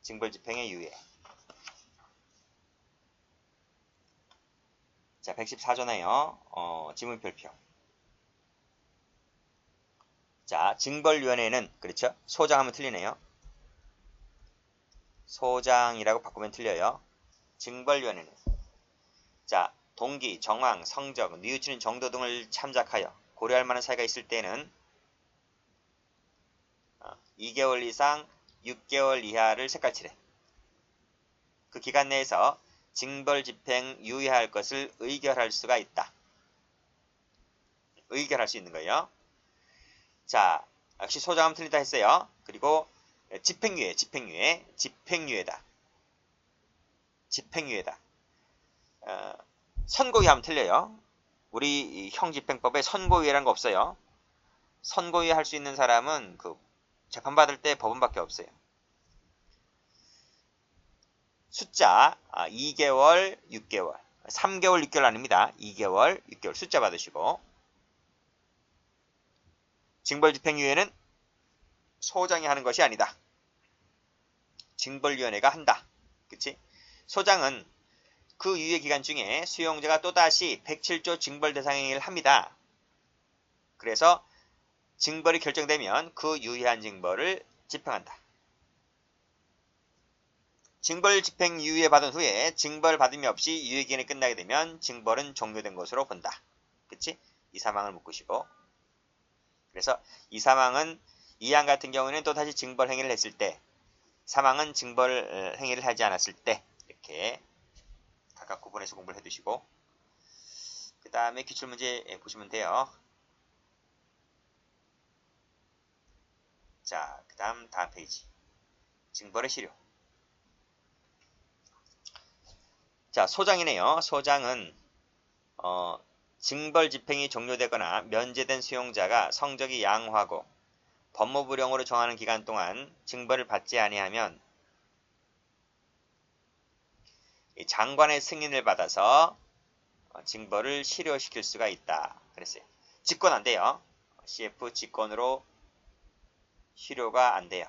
징벌 집행의 유예. 자, 114조네요. 지문별표. 자, 징벌위원회는, 그렇죠? 소장하면 틀리네요. 소장이라고 바꾸면 틀려요. 징벌위원회는, 자, 동기, 정황, 성적, 뉘우치는 정도 등을 참작하여 고려할 만한 사유가 있을 때는 2개월 이상 6개월 이하를 색깔칠해. 그 기간 내에서 징벌 집행 유예할 것을 의결할 수가 있다. 의결할 수 있는 거예요. 자, 역시 소장하면 틀리다 했어요. 그리고 집행유예, 집행유예다. 집행유예다. 선고유예 하면 틀려요. 우리 형집행법에 선고유예라는 거 없어요. 선고유예 할 수 있는 사람은 그 재판받을 때 법원밖에 없어요. 숫자 2개월, 6개월, 3개월, 6개월 아닙니다. 2개월, 6개월 숫자 받으시고, 징벌집행유예는 소장이 하는 것이 아니다. 징벌위원회가 한다. 그치? 소장은 그 유예 기간 중에 수용자가 또다시 107조 징벌 대상 행위를 합니다. 그래서 징벌이 결정되면 그 유예한 징벌을 집행한다. 징벌 집행 유예 받은 후에 징벌 받음이 없이 유예 기간이 끝나게 되면 징벌은 종료된 것으로 본다. 그치? 이 사망을 묶으시고, 그래서 이 사망은 이항 같은 경우는 또다시 징벌 행위를 했을 때, 사망은 징벌 행위를 하지 않았을 때, 이렇게 각각 구분해서 공부를 해두시고, 그 다음에 기출문제 보시면 돼요. 자, 그 다음 페이지. 징벌의 실효. 자, 소장이네요. 소장은 징벌 집행이 종료되거나 면제된 수용자가 성적이 양호하고 법무부령으로 정하는 기간 동안 징벌을 받지 아니하면 장관의 승인을 받아서 징벌을 실효시킬 수가 있다. 그랬어요. 직권 안 돼요. CF 직권으로 실효가 안 돼요.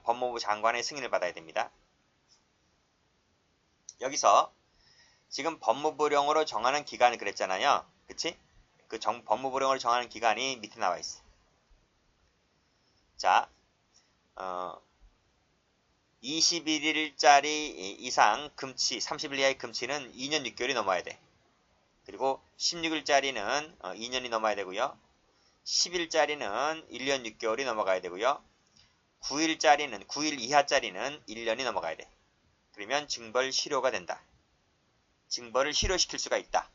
법무부 장관의 승인을 받아야 됩니다. 여기서 지금 법무부령으로 정하는 기간을 그랬잖아요. 그치? 그 법무부령으로 정하는 기간이 밑에 나와 있어. 자, 21일짜리 이상 금치, 30일 이하의 금치는 2년 6개월이 넘어야 돼. 그리고 16일짜리는 2년이 넘어야 되고요. 10일짜리는 1년 6개월이 넘어가야 되고요. 9일짜리는 9일 이하짜리는 1년이 넘어가야 돼. 그러면 징벌 실효가 된다. 징벌을 실효시킬 수가 있다.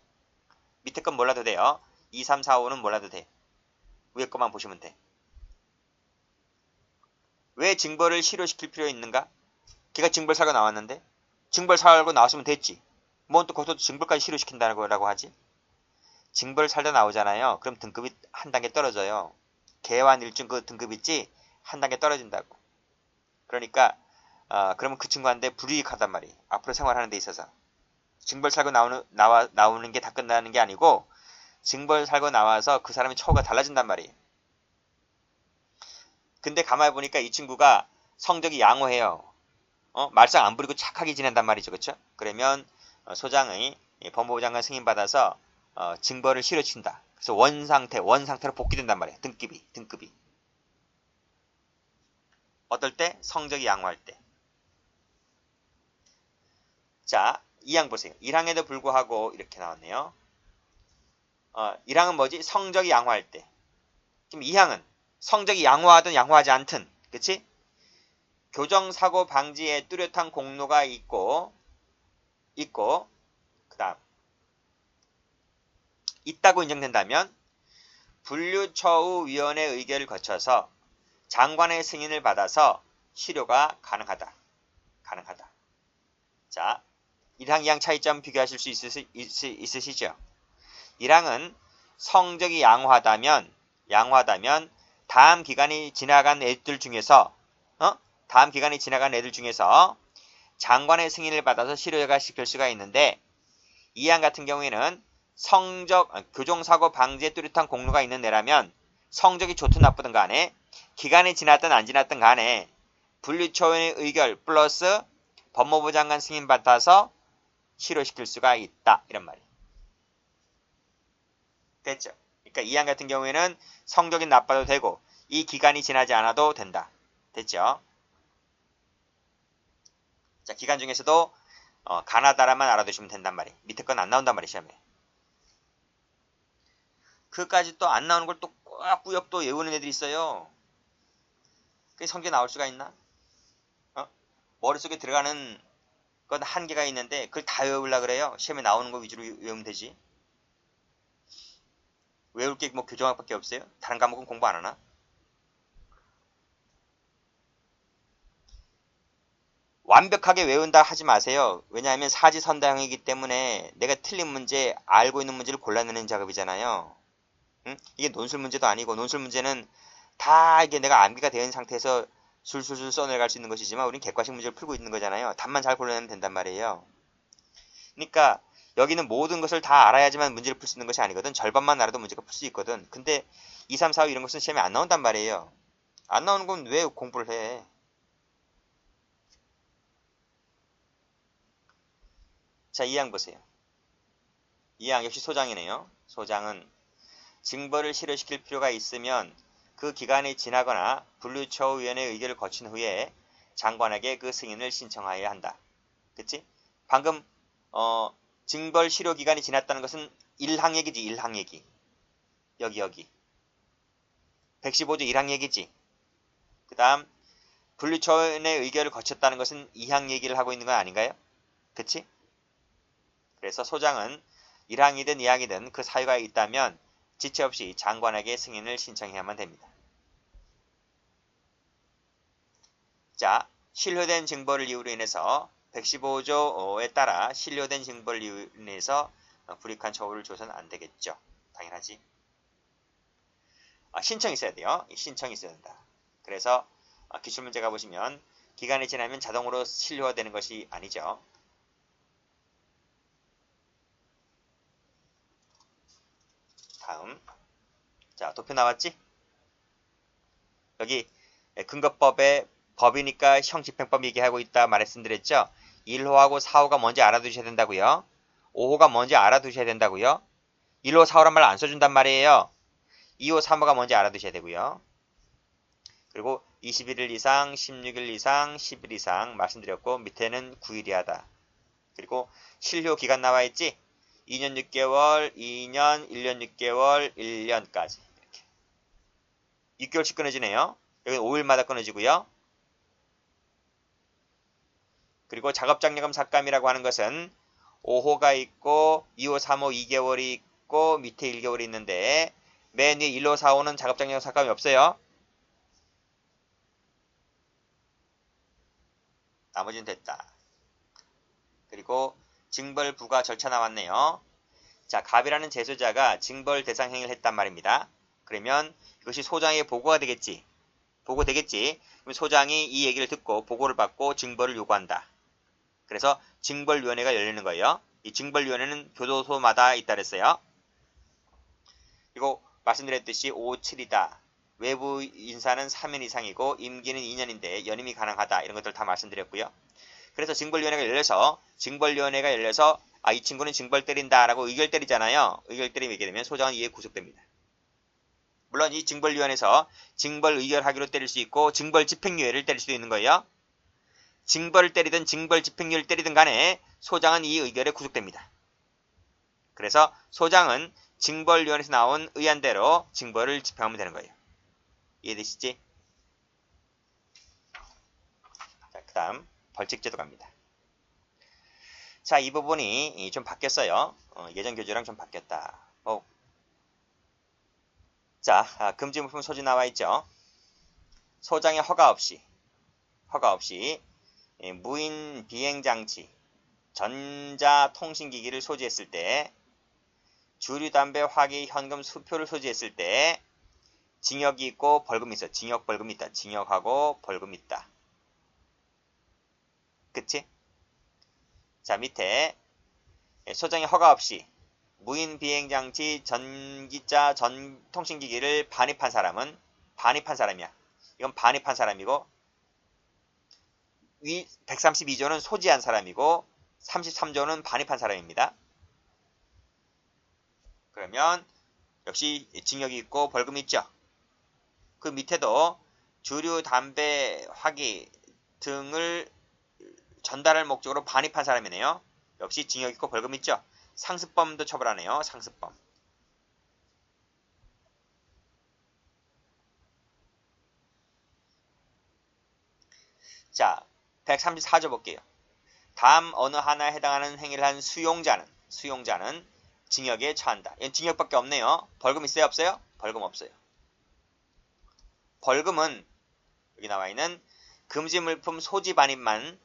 밑에 건 몰라도 돼요. 2, 3, 4, 5는 몰라도 돼. 위에 것만 보시면 돼. 왜 징벌을 실효시킬 필요 있는가? 걔가 징벌 살고 나왔는데 징벌 살고 나왔으면 됐지. 뭔 또 거기서 징벌까지 실효시킨다는 거라고 하지? 징벌 살다 나오잖아요. 그럼 등급이 한 단계 떨어져요. 개완 일중 그 등급 있지? 한 단계 떨어진다고. 그러니까 그러면 그 친구한테 불이익하단 말이에요. 앞으로 생활하는 데 있어서. 징벌 살고 나오는 게 다 끝나는 게 아니고 징벌 살고 나와서 그 사람의 처우가 달라진단 말이에요. 근데 가만히 보니까 이 친구가 성적이 양호해요. 말썽 안 부리고 착하게 지낸단 말이죠. 그렇죠? 그러면 소장의 법무부 장관 승인받아서 징벌을 실효시킨다. 그래서 원상태로 복귀된단 말이에요. 등급이. 어떨 때? 성적이 양호할 때. 자, 2항 보세요. 1항에도 불구하고 이렇게 나왔네요. 1항은 뭐지? 성적이 양호할 때. 지금 2항은 성적이 양호하든 양호하지 않든, 그치? 교정사고 방지에 뚜렷한 공로가 있고, 그 다음, 있다고 인정된다면, 분류처우위원회 의결을 거쳐서 장관의 승인을 받아서 실효가 가능하다. 자, 1항, 2항 차이점 비교하실 수 있으시죠? 1항은 성적이 양호하다면 다음 기간이 지나간 애들 중에서 장관의 승인을 받아서 실효가 시킬 수가 있는데 2항 같은 경우에는 교정사고 방지에 뚜렷한 공로가 있는 애라면 성적이 좋든 나쁘든 간에 기간이 지났든 안 지났든 간에 분리초원의 의결 플러스 법무부 장관 승인 받아서 실효시킬 수가 있다. 이런 말이에요. 됐죠? 그러니까 이 안 같은 경우에는 성적이 나빠도 되고 이 기간이 지나지 않아도 된다. 됐죠? 자, 기간 중에서도 가나다라만 알아두시면 된단 말이에요. 밑에 건 안 나온단 말이에요, 시험에. 그까지 또 안 나오는 걸 또 꾸역꾸역 또 외우는 애들이 있어요. 그게 성적이 나올 수가 있나? 머릿속에 들어가는 건 한계가 있는데 그걸 다 외우려고 그래요. 시험에 나오는 거 위주로 외우면 되지. 외울 게 뭐 교정학밖에 없어요? 다른 과목은 공부 안 하나? 완벽하게 외운다 하지 마세요. 왜냐하면 사지선다형이기 때문에 내가 틀린 문제, 알고 있는 문제를 골라내는 작업이잖아요. 응? 이게 논술 문제도 아니고 논술 문제는 다 이게 내가 암기가 되어 있는 상태에서 술술술 써내갈 수 있는 것이지만 우린 객관식 문제를 풀고 있는 거잖아요. 답만 잘 골라내면 된단 말이에요. 그러니까 여기는 모든 것을 다 알아야지만 문제를 풀 수 있는 것이 아니거든. 절반만 알아도 문제가 풀 수 있거든. 근데 2, 3, 4, 5 이런 것은 시험에 안 나온단 말이에요. 안 나오는 건 왜 공부를 해? 자, 2항 보세요. 2항 역시 소장이네요. 소장은 징벌을 실효시킬 필요가 있으면 그 기간이 지나거나 분류처우위원회의 의결을 거친 후에 장관에게 그 승인을 신청하여야 한다. 그치? 방금 징벌 실효 기간이 지났다는 것은 1항 얘기지. 1항 얘기. 여기 115조 1항 얘기지. 그 다음 분류처우위원회의 의결을 거쳤다는 것은 2항 얘기를 하고 있는 건 아닌가요? 그치? 그래서 소장은 1항이든 2항이든 그 사유가 있다면 지체 없이 장관에게 승인을 신청해야만 됩니다. 자, 실효된 징벌을 이유로 인해서 115조에 따라 실효된 징벌을 이유로 인해서 불이익한 처우를 줘서는 안 되겠죠. 당연하지. 신청이 있어야 돼요. 신청이 있어야 된다. 그래서 기출문제 가보시면 기간이 지나면 자동으로 실효되는 것이 아니죠. 다음. 자, 도표 나왔지? 여기 근거법의 법이니까 형집행법 얘기하고 있다 말씀드렸죠. 1호하고 4호가 뭔지 알아두셔야 된다고요. 5호가 뭔지 알아두셔야 된다고요. 1호, 4호란 말 안 써준단 말이에요. 2호, 3호가 뭔지 알아두셔야 되고요. 그리고 21일 이상, 16일 이상, 10일 이상 말씀드렸고 밑에는 9일이 하다. 그리고 실효 기간 나와 있지? 2년 6개월, 2년, 1년 6개월, 1년까지. 이렇게. 6개월씩 끊어지네요. 여기 5일마다 끊어지고요. 그리고 작업장려금 삭감이라고 하는 것은 5호가 있고 2호, 3호 2개월이 있고 밑에 1개월이 있는데 맨 위에 1호, 4호는 작업장려금 삭감이 없어요. 나머지는 됐다. 그리고 징벌 부과 절차 나왔네요. 자, 갑이라는 제소자가 징벌 대상 행위를 했단 말입니다. 그러면 이것이 소장에게 보고가 되겠지. 보고 되겠지. 그럼 소장이 이 얘기를 듣고 보고를 받고 징벌을 요구한다. 그래서 징벌위원회가 열리는 거예요. 이 징벌위원회는 교도소마다 있다 그랬어요. 그리고 말씀드렸듯이 5, 7이다. 외부 인사는 3년 이상이고 임기는 2년인데 연임이 가능하다. 이런 것들 다 말씀드렸고요. 그래서 징벌위원회가 열려서 이 친구는 징벌 때린다 라고 의결 때리잖아요. 의결 때리게 되면 소장은 이에 구속됩니다. 물론 이 징벌위원회에서 징벌 의결하기로 때릴 수 있고 징벌 집행유예를 때릴 수도 있는 거예요. 징벌을 때리든 징벌 집행유예를 때리든 간에 소장은 이 의결에 구속됩니다. 그래서 소장은 징벌위원회에서 나온 의안대로 징벌을 집행하면 되는 거예요. 이해되시지? 자, 그 다음 벌칙제도 갑니다. 자, 이 부분이 좀 바뀌었어요. 예전 교재랑 좀 바뀌었다. 자, 금지물품 소지 나와 있죠. 소장의 허가 없이 무인 비행장치, 전자통신기기를 소지했을 때, 주류, 담배, 화기, 현금, 수표를 소지했을 때 징역이 있고 벌금이 있어. 징역, 벌금이 있다. 징역하고 벌금이 있다. 그치? 자, 밑에 소장의 허가 없이 무인 비행장치, 전기자, 통신기기를 반입한 사람은 반입한 사람이야. 이건 반입한 사람이고 132조는 소지한 사람이고 33조는 반입한 사람입니다. 그러면 역시 징역이 있고 벌금이 있죠. 그 밑에도 주류, 담배, 화기 등을 전달할 목적으로 반입한 사람이네요. 역시 징역 있고 벌금 있죠. 상습범도 처벌하네요. 상습범. 자, 134조 볼게요. 다음 어느 하나에 해당하는 행위를 한 수용자는 징역에 처한다. 이건 징역밖에 없네요. 벌금 있어요? 없어요? 벌금 없어요. 벌금은 여기 나와 있는 금지 물품 소지 반입만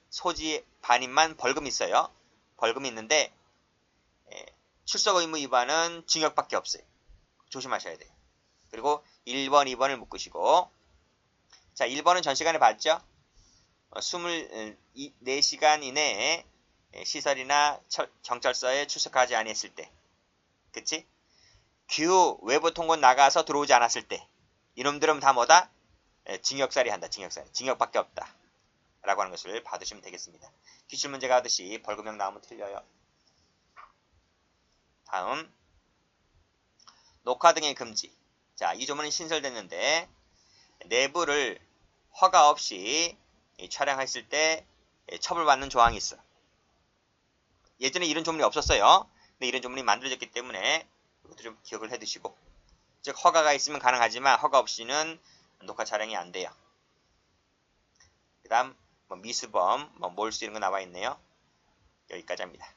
벌금 있어요. 벌금이 있는데 출석 의무 위반은 징역밖에 없어요. 조심하셔야 돼요. 그리고 1번, 2번을 묶으시고 자, 1번은 전 시간에 봤죠? 24시간 이내에 시설이나 경찰서에 출석하지 아니했을 때 그치? 규 외부 통고 나가서 들어오지 않았을 때 이놈들은 다 뭐다? 징역살이 한다. 징역밖에 없다. 라고 하는 것을 받으시면 되겠습니다. 기출문제가 하듯이 벌금형 나오면 틀려요. 다음 녹화 등의 금지. 자, 이 조문은 신설됐는데 내부를 허가 없이 촬영했을 때 처벌받는 조항이 있어. 예전에 이런 조문이 없었어요. 근데 이런 조문이 만들어졌기 때문에 이것도 좀 기억을 해두시고 즉 허가가 있으면 가능하지만 허가 없이는 녹화 촬영이 안 돼요. 그 다음 미수범, 몰수 이런 거 나와 있네요. 여기까지 합니다.